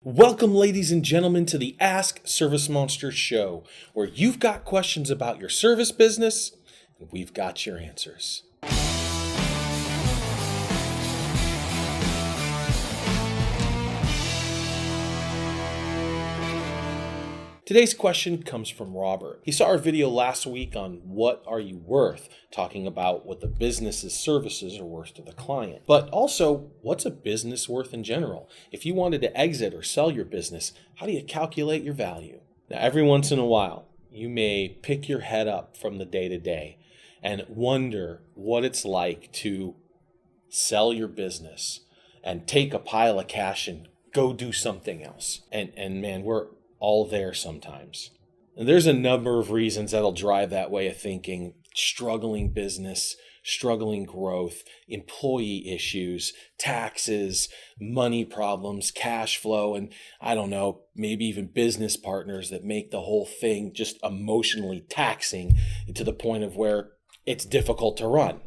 Welcome, ladies and gentlemen, to the Ask ServiceMonster show, where you've got questions about your service business, and we've got your answers. Today's question comes from Robert. He saw our video last week on what are you worth, talking about what the business's services are worth to the client. But also, what's a business worth in general? If you wanted to exit or sell your business, how do you calculate your value? Now, every once in a while, you may pick your head up from the day-to-day and wonder what it's like to sell your business and take a pile of cash and go do something else. And man, we're all there sometimes. And there's a number of reasons that'll drive that way of thinking: struggling business, struggling growth, employee issues, taxes, money problems, cash flow, and I don't know, maybe even business partners that make the whole thing just emotionally taxing to the point of where it's difficult to run.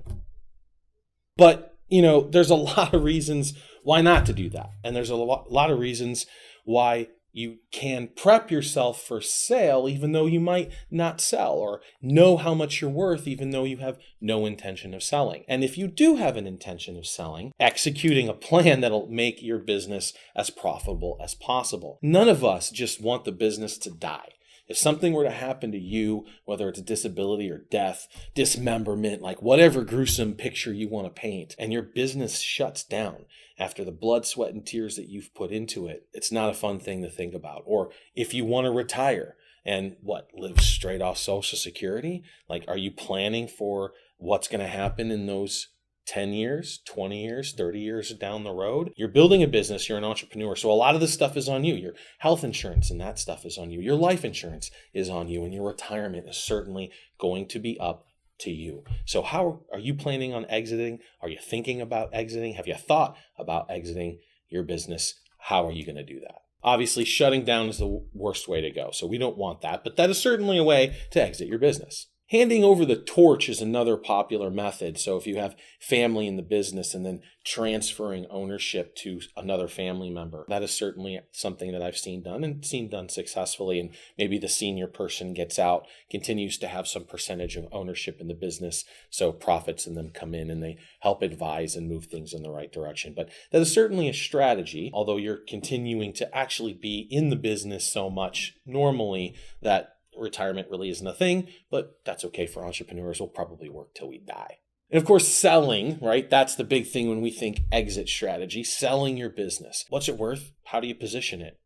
But, there's a lot of reasons why not to do that. And there's a lot of reasons why you can prep yourself for sale even though you might not sell, or know how much you're worth even though you have no intention of selling. And if you do have an intention of selling, executing a plan that'll make your business as profitable as possible. None of us just want the business to die. If something were to happen to you, whether it's a disability or death, dismemberment, like whatever gruesome picture you want to paint, and your business shuts down after the blood, sweat, and tears that you've put into it, it's not a fun thing to think about. Or if you want to retire and live straight off Social Security, are you planning for what's going to happen in those 10 years, 20 years, 30 years down the road? You're building a business, you're an entrepreneur, so a lot of this stuff is on you. Your health insurance and that stuff is on you. Your life insurance is on you, and your retirement is certainly going to be up to you. So how are you planning on exiting? Are you thinking about exiting? Have you thought about exiting your business? How are you going to do that? Obviously, shutting down is the worst way to go, so we don't want that, but that is certainly a way to exit your business. Handing over the torch is another popular method. So if you have family in the business and then transferring ownership to another family member, that is certainly something that I've seen done successfully. And maybe the senior person gets out, continues to have some percentage of ownership in the business, so profits in them come in and they help advise and move things in the right direction. But that is certainly a strategy, although you're continuing to actually be in the business so much normally that retirement really isn't a thing, but that's okay for entrepreneurs. We'll probably work till we die. And of course, selling, right? That's the big thing when we think exit strategy, selling your business. What's it worth? How do you position it?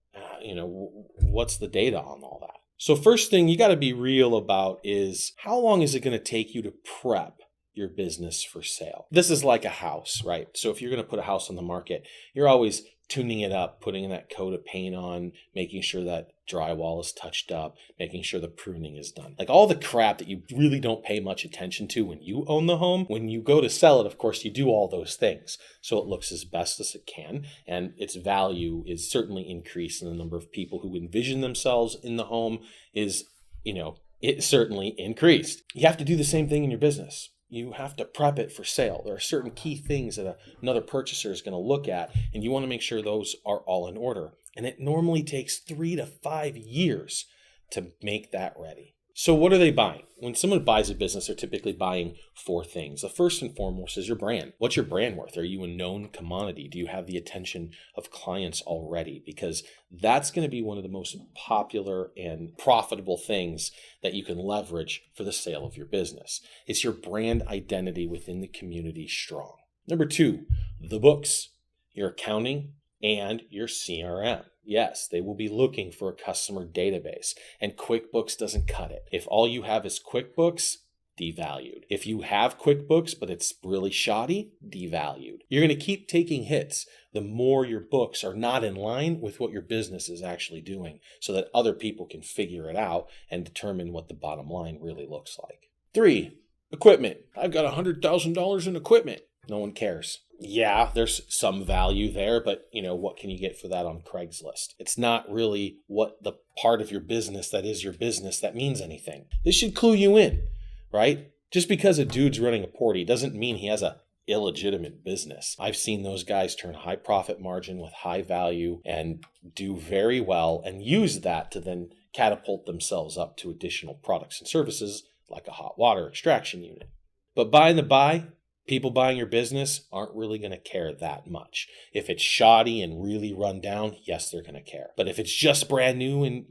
What's the data on all that? So first thing you got to be real about is, how long is it going to take you to prep your business for sale? This is like a house, right? So if you're going to put a house on the market, you're always tuning it up, putting that coat of paint on, making sure that drywall is touched up, making sure the pruning is done. All the crap that you really don't pay much attention to when you own the home. When you go to sell it, of course, you do all those things so it looks as best as it can, and its value is certainly increased, and the number of people who envision themselves in the home is, it certainly increased. You have to do the same thing in your business. You have to prep it for sale. There are certain key things that another purchaser is going to look at, and you want to make sure those are all in order. And it normally takes 3 to 5 years to make that ready. So what are they buying? When someone buys a business, they're typically buying 4 things. The first and foremost is your brand. What's your brand worth? Are you a known commodity? Do you have the attention of clients already? Because that's going to be one of the most popular and profitable things that you can leverage for the sale of your business. Is your brand identity within the community strong? Number 2, the books, your accounting, and your CRM. Yes, they will be looking for a customer database, and QuickBooks doesn't cut it. If all you have is QuickBooks, devalued. If you have QuickBooks, but it's really shoddy, devalued. You're going to keep taking hits the more your books are not in line with what your business is actually doing, so that other people can figure it out and determine what the bottom line really looks like. 3, equipment. I've got $100,000 in equipment. No one cares. Yeah, there's some value there, but what can you get for that on Craigslist? It's not really what the part of your business that is your business that means anything. This should clue you in, right? Just because a dude's running a party doesn't mean he has a illegitimate business. I've seen those guys turn high profit margin with high value and do very well and use that to then catapult themselves up to additional products and services like a hot water extraction unit. But by the by, people buying your business aren't really going to care that much. If it's shoddy and really run down, yes, they're going to care. But if it's just brand new and,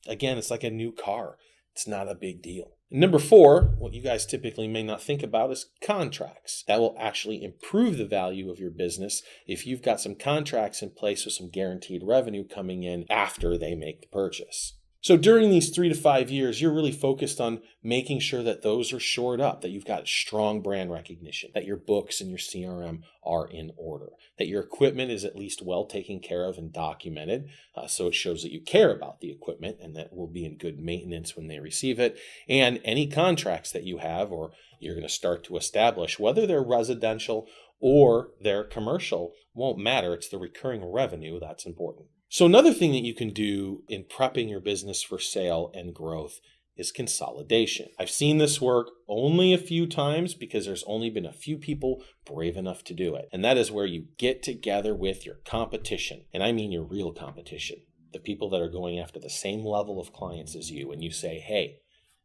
again, it's like a new car, it's not a big deal. Number 4, what you guys typically may not think about is contracts. That will actually improve the value of your business if you've got some contracts in place with some guaranteed revenue coming in after they make the purchase. So during these 3 to 5 years, you're really focused on making sure that those are shored up, that you've got strong brand recognition, that your books and your CRM are in order, that your equipment is at least well taken care of and documented, so it shows that you care about the equipment and that will be in good maintenance when they receive it. And any contracts that you have or you're going to start to establish, whether they're residential or they're commercial, won't matter. It's the recurring revenue that's important. So another thing that you can do in prepping your business for sale and growth is consolidation. I've seen this work only a few times because there's only been a few people brave enough to do it. And that is where you get together with your competition. And I mean your real competition, the people that are going after the same level of clients as you. And you say, hey,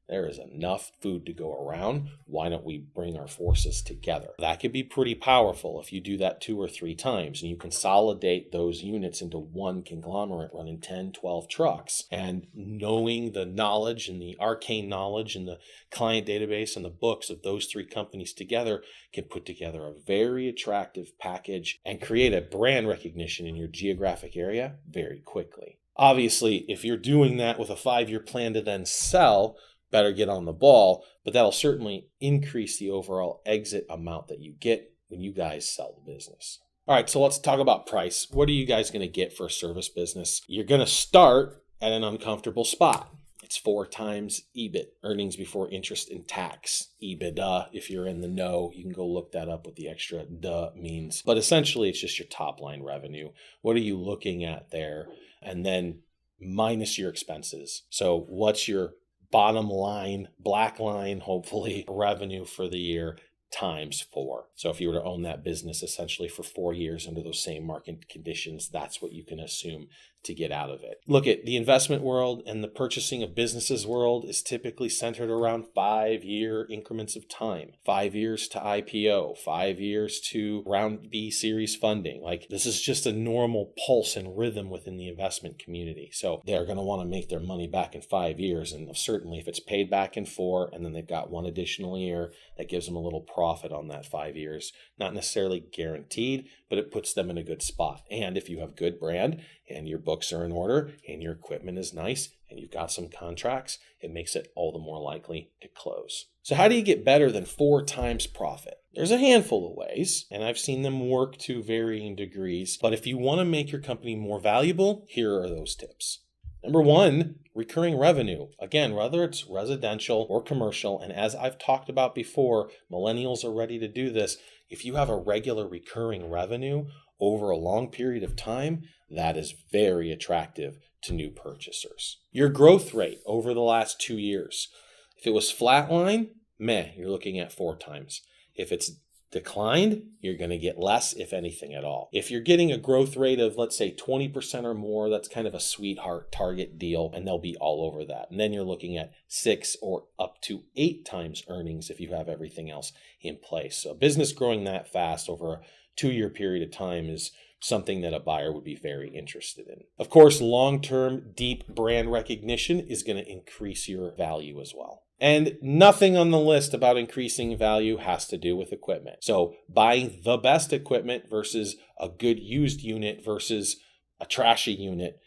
there is enough food to go around. Why don't we bring our forces together? That could be pretty powerful if you do that 2 or 3 times and you consolidate those units into one conglomerate running 10, 12 trucks. And knowing the knowledge and the arcane knowledge and the client database and the books of those 3 companies together can put together a very attractive package and create a brand recognition in your geographic area very quickly. Obviously, if you're doing that with a 5-year plan to then sell, better get on the ball, but that'll certainly increase the overall exit amount that you get when you guys sell the business. All right, so let's talk about price. What are you guys going to get for a service business? You're going to start at an uncomfortable spot. It's 4 times EBIT, earnings before interest and tax. EBITDA, if you're in the know, you can go look that up what the extra "duh" means. But essentially, it's just your top line revenue. What are you looking at there? And then minus your expenses. So what's your bottom line, black line, hopefully, revenue for the year times 4. So if you were to own that business essentially for 4 years under those same market conditions, that's what you can assume to get out of it. Look at the investment world and the purchasing of businesses world is typically centered around 5-year increments of time. 5 years to IPO, 5 years to round B series funding. Like this is just a normal pulse and rhythm within the investment community. So they're going to want to make their money back in 5 years. And certainly if it's paid back in 4 and then they've got 1 additional year, that gives them a little profit on that 5 years. Not necessarily guaranteed, but it puts them in a good spot. And if you have good brand and your books are in order and your equipment is nice and you've got some contracts, it makes it all the more likely to close. So how do you get better than 4 times profit? There's a handful of ways, and I've seen them work to varying degrees. But if you want to make your company more valuable, here are those tips. Number 1, recurring revenue. Again, whether it's residential or commercial, and as I've talked about before, millennials are ready to do this. If you have a regular recurring revenue over a long period of time, that is very attractive to new purchasers. Your growth rate over the last 2 years. If it was flatline, you're looking at 4 times. If it's declined, you're going to get less, if anything at all. If you're getting a growth rate of, let's say, 20% or more, that's kind of a sweetheart target deal, and they'll be all over that. And then you're looking at 6 or up to 8 times earnings if you have everything else in place. So business growing that fast over a 2-year period of time is something that a buyer would be very interested in. Of course, long-term deep brand recognition is going to increase your value as well. And nothing on the list about increasing value has to do with equipment. So buying the best equipment versus a good used unit versus a trashy unit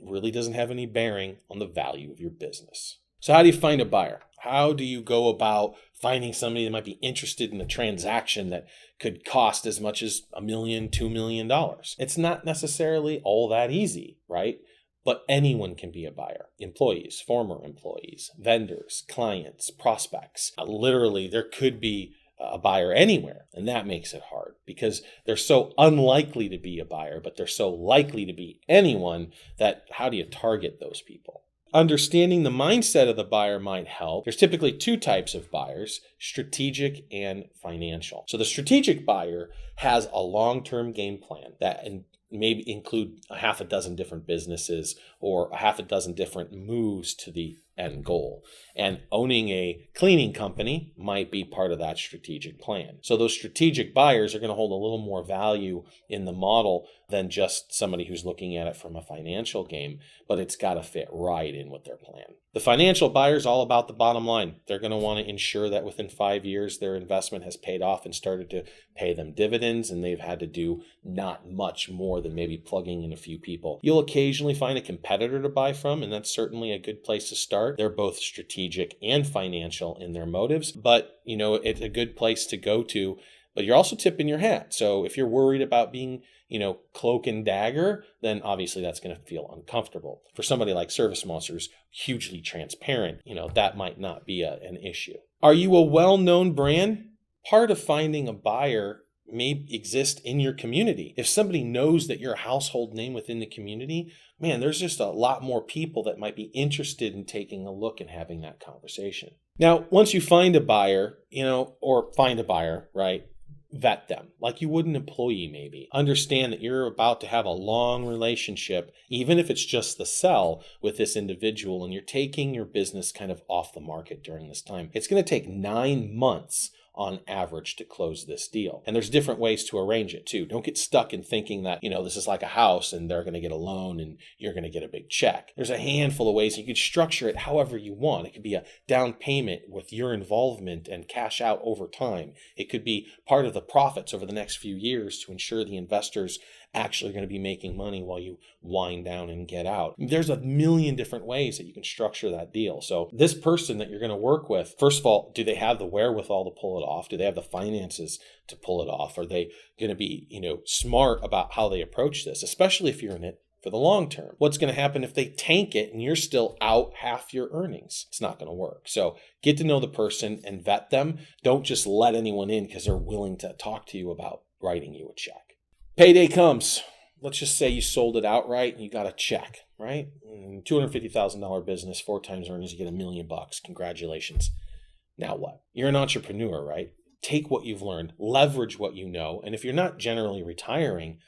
really doesn't have any bearing on the value of your business. So how do you find a buyer? How do you go about finding somebody that might be interested in a transaction that could cost as much as $1 million, $2 million? It's not necessarily all that easy, right? But anyone can be a buyer. Employees, former employees, vendors, clients, prospects. Literally, there could be a buyer anywhere, and that makes it hard because they're so unlikely to be a buyer, but they're so likely to be anyone that how do you target those people? Understanding the mindset of the buyer might help. There's typically two types of buyers, strategic and financial. So the strategic buyer has a long-term game plan that maybe include a half a dozen different businesses or a half a dozen different moves to the end goal. And owning a cleaning company might be part of that strategic plan. So those strategic buyers are going to hold a little more value in the model than just somebody who's looking at it from a financial game, but it's got to fit right in with their plan. The financial buyer is all about the bottom line. They're going to want to ensure that within 5 years, their investment has paid off and started to pay them dividends, and they've had to do not much more than maybe plugging in a few people. You'll occasionally find a competitor to buy from, and that's certainly a good place to start. They're both strategic and financial in their motives, but it's a good place to go to. But you're also tipping your hat. So if you're worried about being, cloak and dagger, then obviously that's going to feel uncomfortable. For somebody like ServiceMonster's hugely transparent, that might not be an issue. Are you a well-known brand? Part of finding a buyer may exist in your community. If somebody knows that you're a household name within the community, man, there's just a lot more people that might be interested in taking a look and having that conversation. Now, once you find a buyer, right? Vet them like you would an employee maybe. Understand that you're about to have a long relationship, even if it's just the sell with this individual, and you're taking your business kind of off the market during this time. It's going to take 9 months on average to close this deal. And there's different ways to arrange it too. Don't get stuck in thinking that, this is like a house and they're going to get a loan and you're going to get a big check. There's a handful of ways you can structure it however you want. It could be a down payment with your involvement and cash out over time. It could be part of the profits over the next few years to ensure the investors actually going to be making money while you wind down and get out. There's a million different ways that you can structure that deal. So this person that you're going to work with, first of all, do they have the wherewithal to pull it off? Do they have the finances to pull it off? Are they going to be, smart about how they approach this, especially if you're in it for the long term? What's going to happen if they tank it and you're still out half your earnings? It's not going to work. So get to know the person and vet them. Don't just let anyone in because they're willing to talk to you about writing you a check. Payday comes. Let's just say you sold it outright and you got a check, right? $250,000 business, 4 times earnings, you get $1 million. Congratulations. Now what? You're an entrepreneur, right? Take what you've learned, leverage what you know, and if you're not generally retiring,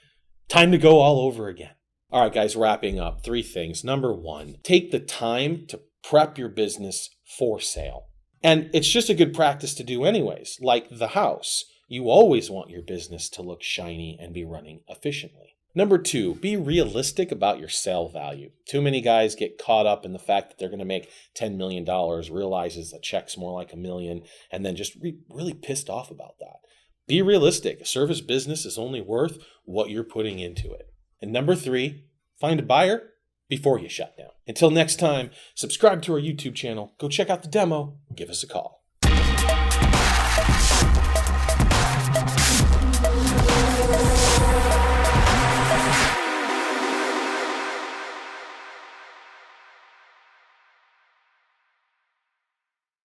time to go all over again. All right, guys, wrapping up. 3 things. Number 1, take the time to prep your business for sale. And it's just a good practice to do anyways, like the house. You always want your business to look shiny and be running efficiently. Number 2, be realistic about your sale value. Too many guys get caught up in the fact that they're going to make $10 million, realizes a check's more like $1 million, and then just really pissed off about that. Be realistic. A service business is only worth what you're putting into it. And number 3, find a buyer before you shut down. Until next time, subscribe to our YouTube channel, go check out the demo, give us a call.